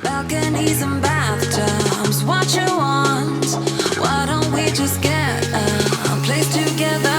balconies and bathtubs, what you want. Why don't we just get a place together?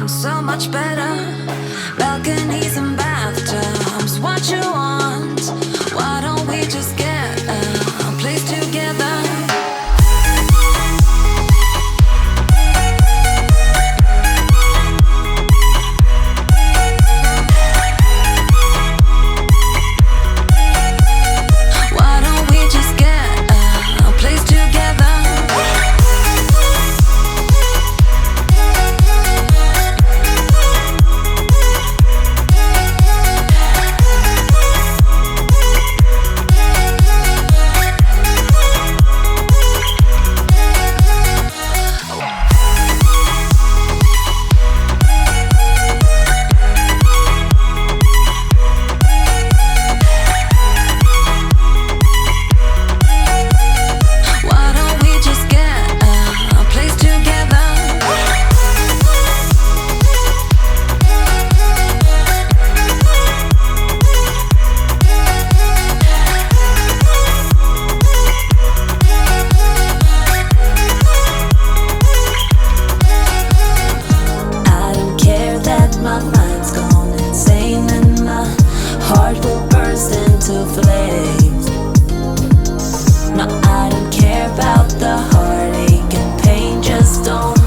So much better, balconies and bathtubs, what you want. Why don't we just get a place together? Why don't we just get a place together? My mind's gone insane and my heart will burst into flames. No, I don't care about the heartache and pain. Just don't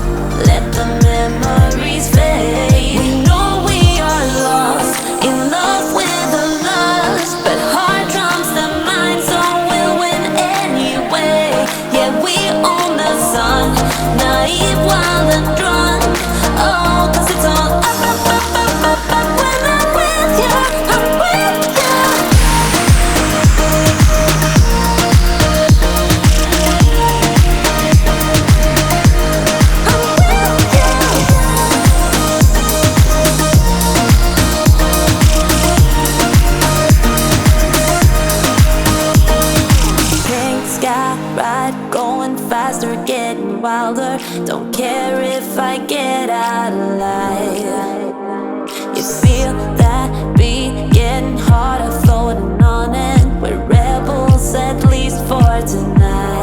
let the memories fade. We know we are lost, in love with the lust, but heart trumps the mind, so we'll win anyway. Yeah, we own the sun, naive, wild and drunk. Oh, 'cause it's all up. When I'm with you, I'm with you. I'm with you. Pink sky ride, going faster, getting wilder. Don't care if I get out alive. You feel that beat getting harder, floating on it. We're rebels, at least for tonight.